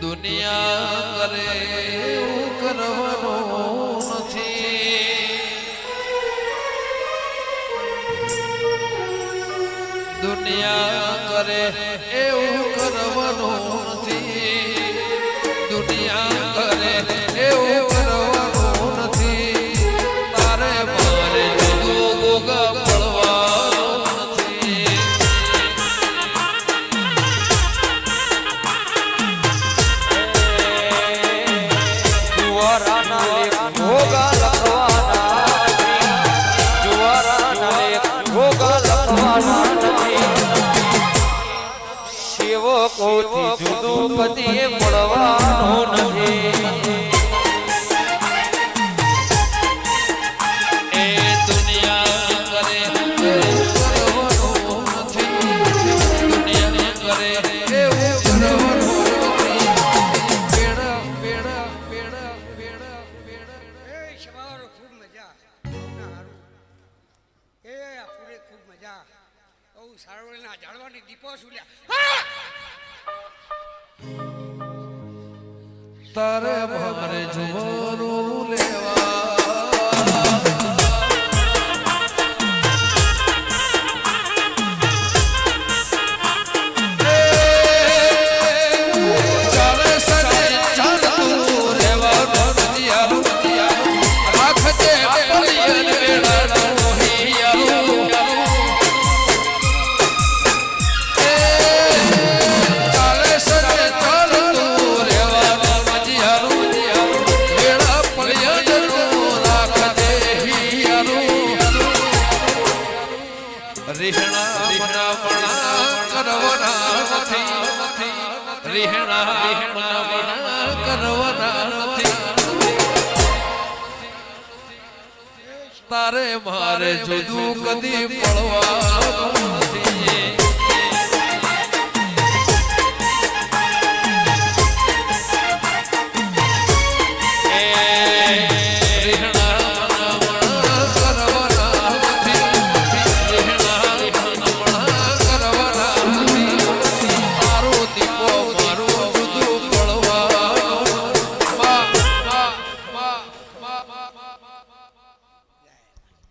દુનિયા કરે એવું કરવાનું નથી, દુનિયા કરે એવું કરવાનું નથી, દુનિયા કરે એવું કરવાનું નથી, તારે મારે જુદું ગોગા પડવાનું નથી. જુદું કદી મળવાનું નથી. એ દુનિયા કરે એવું કરવાનું નથી, દુનિયા કરે એવું કરવાનું નથી. બેડા બેડા બેડા બેડા બેડા એ શવારો ખૂબ મજા એ પૂરે ખૂબ મજા બહુ સારોના જાળવાની દીપો સુલ્યા તારે મારે જોવાનું લેવા તારે મારે જુદું કદી પડવાનું નથી.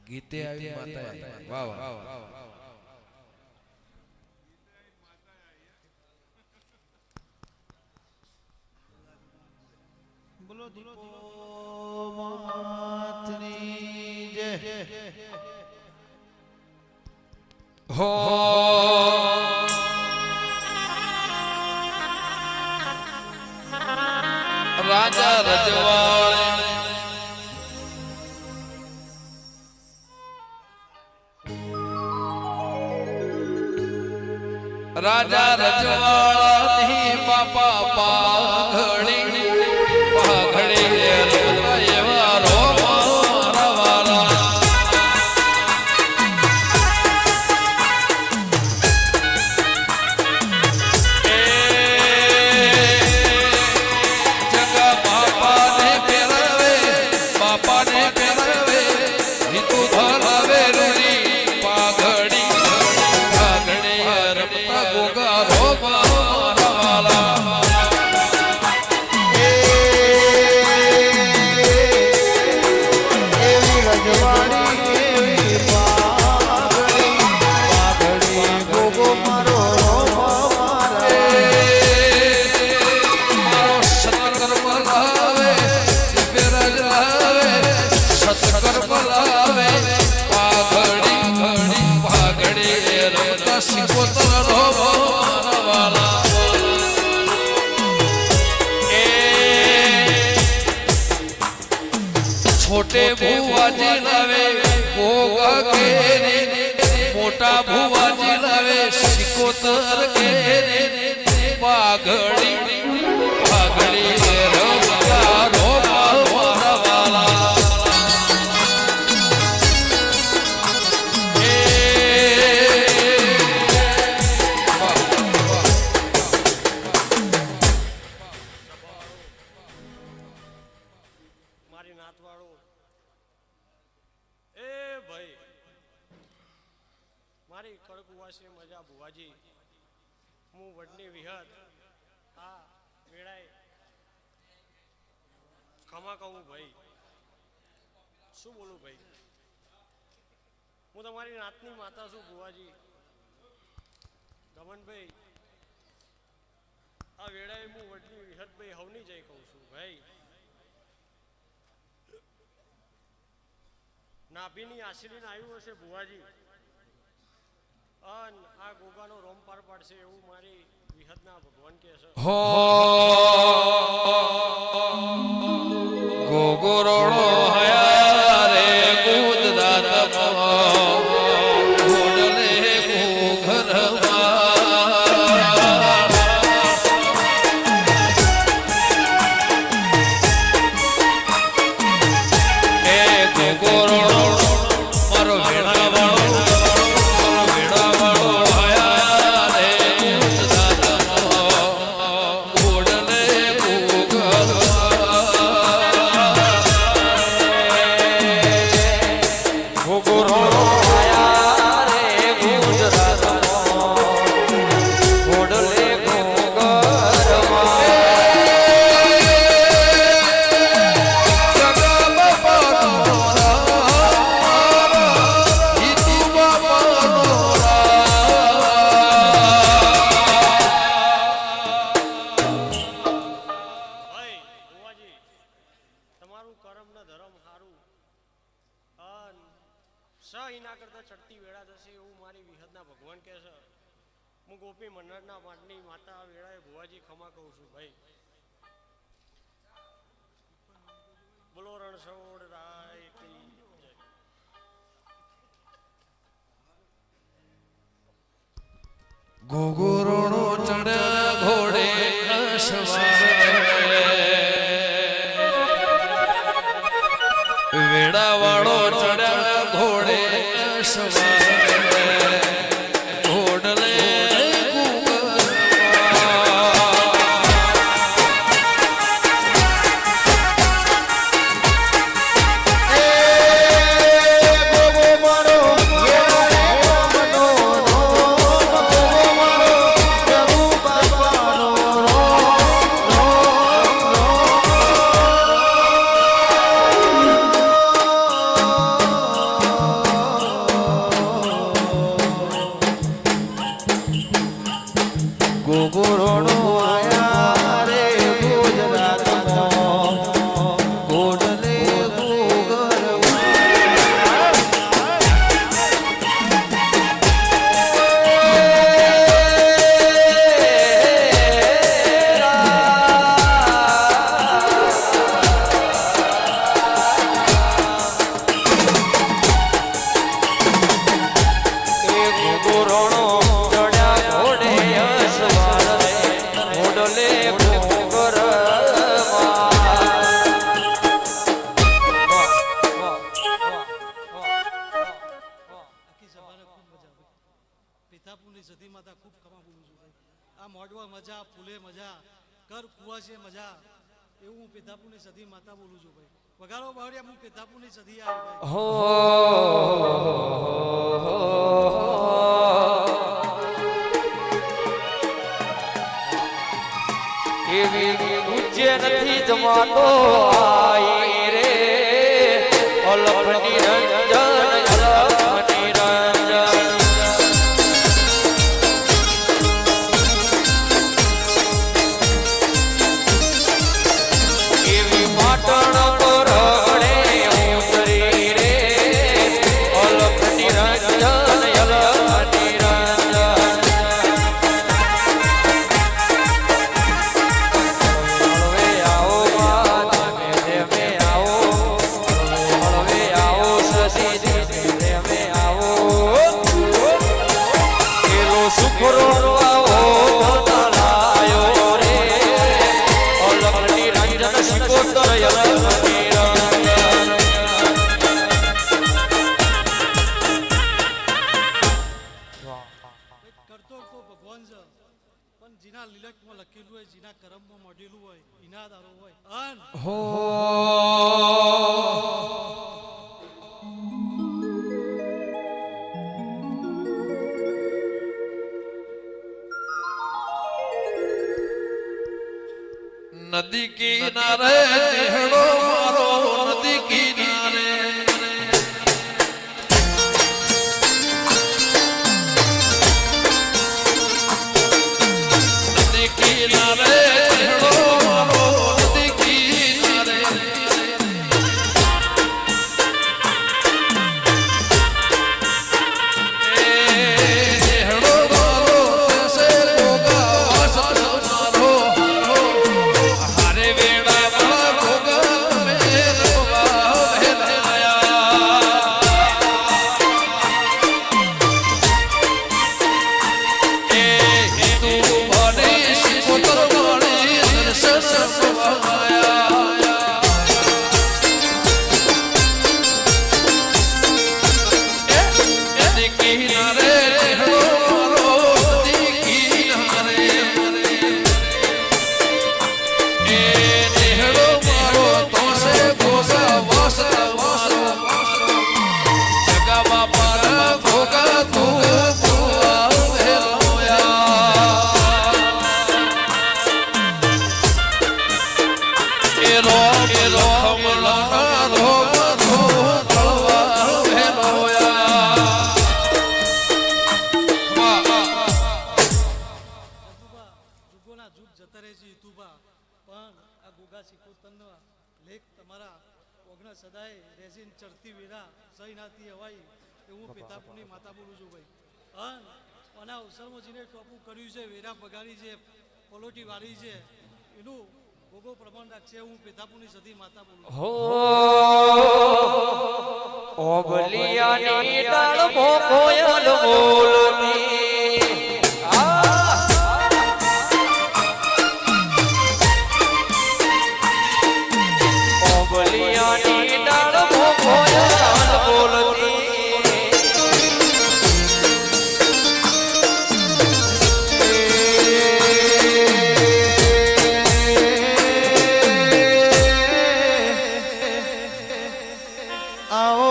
ગીતે આવી માતા વાહ વાહ બોલો દીપો માતની જય હો રાજા રજવાડે રાજા રજવાડાની બાપા પાઘડી પાઘડી એવા રોમારવાલા જગા બાપાને પહેરાવે હિતુ ધરાવે રૂડી પાઘડી ગોગા રોમારવાલા એવી રજવાડી એવી પાઘડી પાઘડી ગોગો મારો મારો સત્કર બોલાવે બિરાજ લાવે સત્કર બોલાવે પાઘડી ઘડી પાઘડી રમતા સિકોતર રોમારવાલા छोटे भुवाजी लावे गोगा केरे मोटा भुवाजी लावे सिकोतर केरे पाघड़ी पाघड़ी रमता रोमारवाला મારી નાતવાળું એ ભાઈ મારી કડકુવાસી મજા ભુવાજી હું વડની વિહત આ વેળાએ ખમા કહું ભાઈ શું બોલું ભાઈ હું તમારી નાતની માતા છું બુવાજી દમનભાઈ આ વેળાએ હું વડલી વિહતભાઈ હવની જઈ કહું છું ભાઈ નાભીની આશીલીને આવ્યું હશે બુવાજી અન આ ગોગાનો રોમ પાર પાડશે એવું મારી વિહતના ભગવાન કહે છે હો ગોગોરણો હયા રે ગુજરાત ઘોડલે ગોગોરણો મારો વેળાવાળો એના કરતા ચડતી વેળા થશે એવું મારી વિહતના ભગવાન કહે છે હું ગોપી મન્નરના પાટની માતા વેળાએ ભુવાજી ખમા કહું છું ભાઈ બોલો રણછોડ રાય કી જય ગોગોરણો ચડ્યા ઘોડે વેડાવાળો ચડ્યા ઘોડે ઘોડલે ગોગોરણો આયા રે ગુજરાતમાં ઘોડલે ગોગોરણો ચડ્યા ઘોડે પિતાપુરની સતી માતા ખૂબ ખમા બોલું છું ભાઈ આ મોડવા મજા ફૂલે મજા કર કુવાશે મજા એવું હું પિતાપુરની સતી માતા બોલું છું ભાઈ વગાડો બાવડિયા હું પિતાપુરની સતી આવી એવી પૂજ્ય નથી જમાતો આઈ રે અલખ નિરંજન અલખ નિરંજન એવી પાટણ પરણે ઉતરી રે અલખ નિરંજન અલખ નિરંજન કરતો તો ભગવાન છે પણ જીના લીલકમાં લખેલું હોય જીના કરમમાં મોડેલું હોય ઇનાદારો હોય અન હો નદી કિનારે નેહડો મારો નદી કિનારે નદી કિનારે નેહડો મારો નદી કિનારે નેહડો મારો તેસે ગોગા વાસત મારો હારે વેડા વાળા ગોગા મે રવા ભેલાયા એ હિન્દુ ભણી શિકોતર ભણી દર્શન સવાયા નદી કિનારે નેહડો મારો નદી કિનારે એ નેહડો મારો તોસે ગોગા વાસત મારો જગા બાપા ગોગા તું ભુવા ભેલોયા એ રો ખમલા રો તળવા ભેલોયા જુગોના જુગ જતા રહે છે ઈતુબા પણ આ ગોગા સિકોતરના લેખ તમારા ઓગણા સદાય રેસીન ચડતી વેરા સહી નાતી હવાઈ એવું પિતાપુની માતા બોલું છું ભાઈ અન અને અવસરમાં જેને ટોપું કર્યું છે વેરા બગાડી છે પલોટી વાળી છે એનું ગોગો પ્રમાણ રાખશે હું પિતાપુની સતી માતા બોલું છું ઓગલિયાની ડાળ મોકોયલ બોલતી ઓગલિયાની ડાળ મોકોયલ બોલતી આવો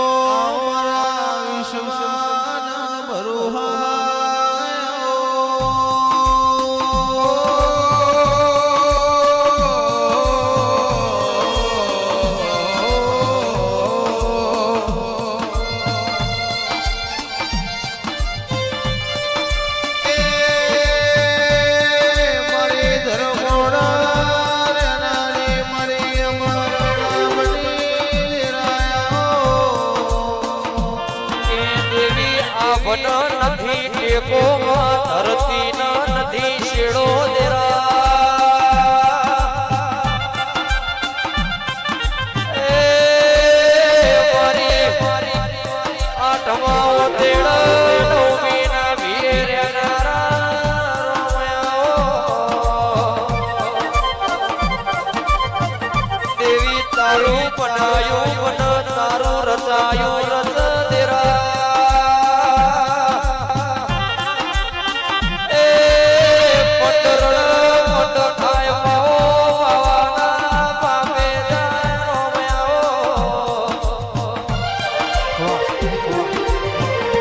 મારા વિશ્વાના મારી ધર્મોડા રેનારી મારી અમારા બની રાયા એ દેવી આવન નથી ટેકો ધરતી નથી શેડો દેરા એ મારી આઠમા તેડ નવમી ના વીર દેવી તારું બનાયું બન તારું રચાયું રચ દેરા એ પટરણ પટ થાય પાઓ પાવાના પાપે જાય રોમયાઓ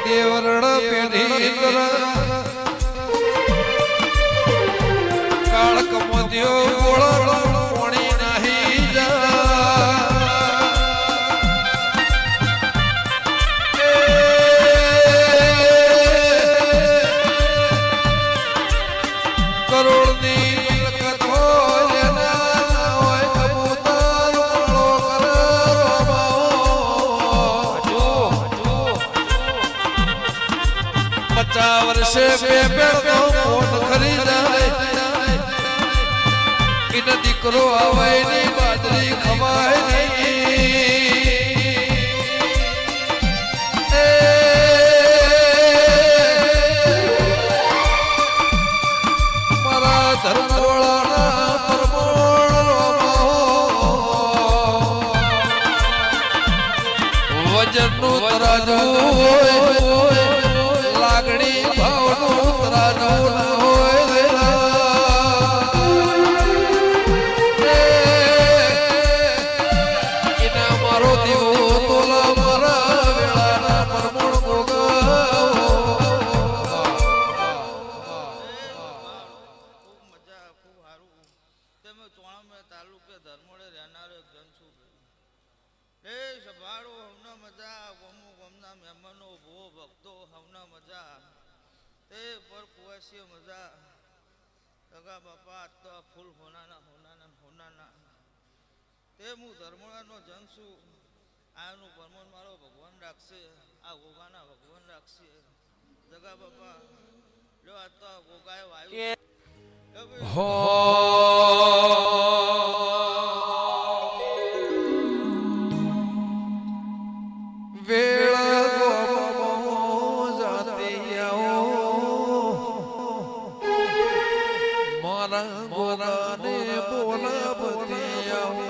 દેવરણ પેઢી કાળ કમોદ્યો ગોળ પોણી નાહી જા કરોડની મલકત હોય ના હોય કબૂતર કાળો કરો 50 વર્ષે બે ફોન ખરીદાય ઇન દીકરો આવે ની બાજરી ખવાય નહીં મારા ધર્મવાળાના પરમોળ વજનનું તરાજુ હોય લાગણી ભાવનું તરાજુ ના હોય એના મારો દીવો તોલા મારા વેળાના પરમોળ ખૂબ મજા ખૂબ સારું તમે ચોણા તાલુકે ધર્મોડે રહેનારો એક જન છું. એ સભાડો હમણાં મજા, ગમો ગમના મહેમાનો, ભો ભક્તો હમણાં મજા, તે પર કુવાસીઓ મજા. સગા બાપા આજ તો ફૂલ હોનાના હોનાના હોનાના. તે હું ધર્મોડાનો જન છું. આનું પરમણ મારો ભગવાન રાખશે, આ ગોગાના ભગવાન રાખશે. જગા બાપા લો આ તો ગોગાએ વાયુ મારા ગોરાને બોલાવતી આવો.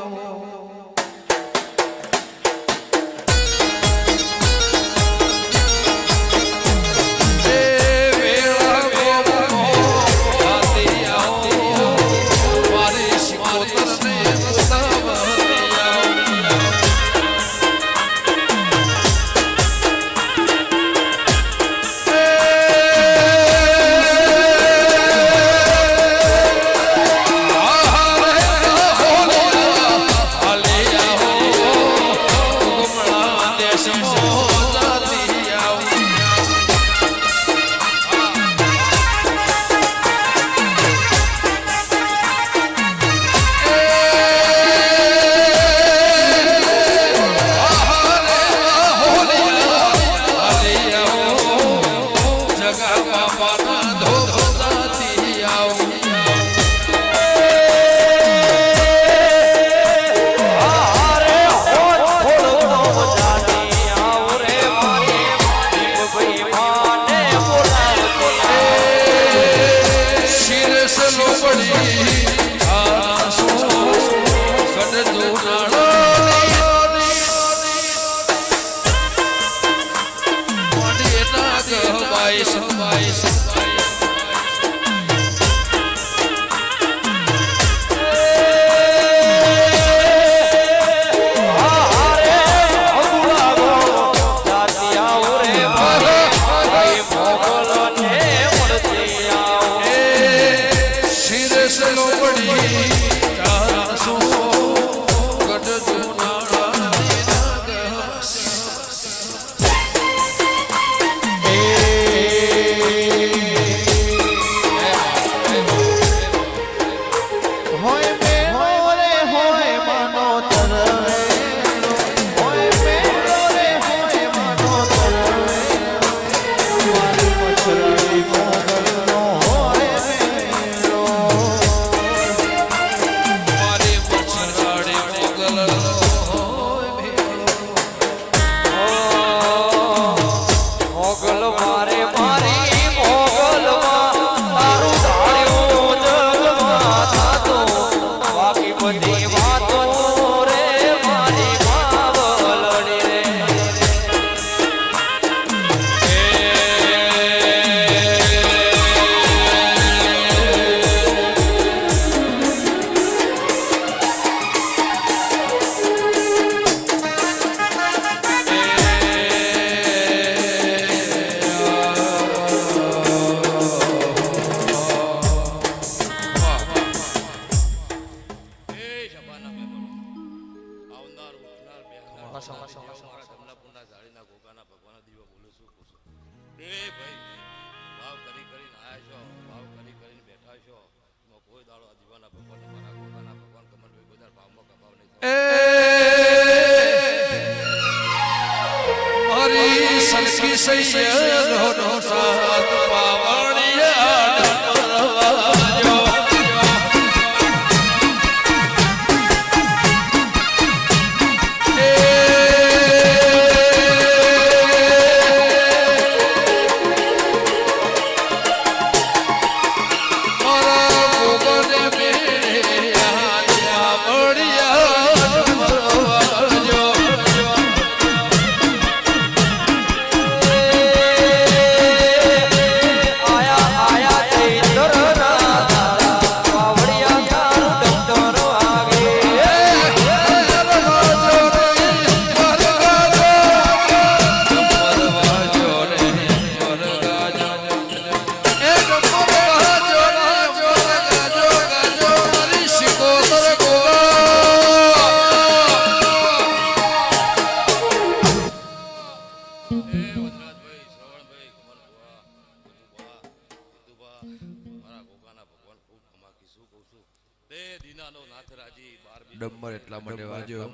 ડમ્બર એટલા માટે વાજ્યો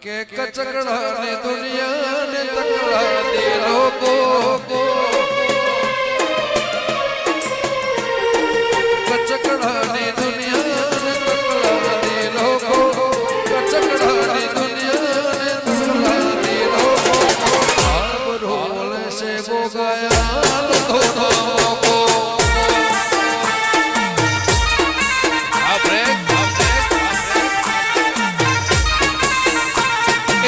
કે કચકડાની દુનિયાને તકરા દે લોકો કચકડાની દુનિયાને તકરા દે લોકો કચકડાની દુનિયાને તકરા દે લોકો આબરૂ લેશે ગોગાયા ધોધો મોકો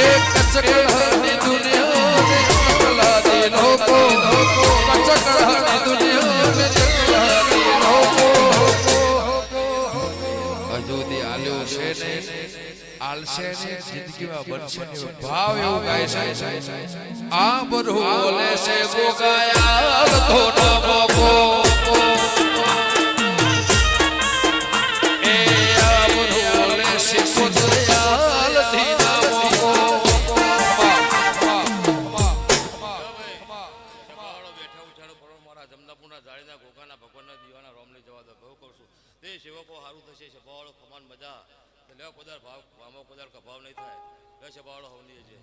કચકડાની દુનિયાને તકલા દે લોકો કચકડાની દુનિયાને તકલા દે લોકો હજુથી આલ્યો છે ને આલશે ને જિંદગીમાં બનશે ને ભાવ એવું ગાય છે આ બધું બોલે છે ગોગાયા ધોનો મોકો એ આ બધું બોલે છે કોદયાલ ધીના મોકો સેવકો સારું થશે સભાવાળો ખમાન મજા લેવા પદાર ભાવ આમાં પદાર કભાવ નહીં થાય સભાવાળો હવની છે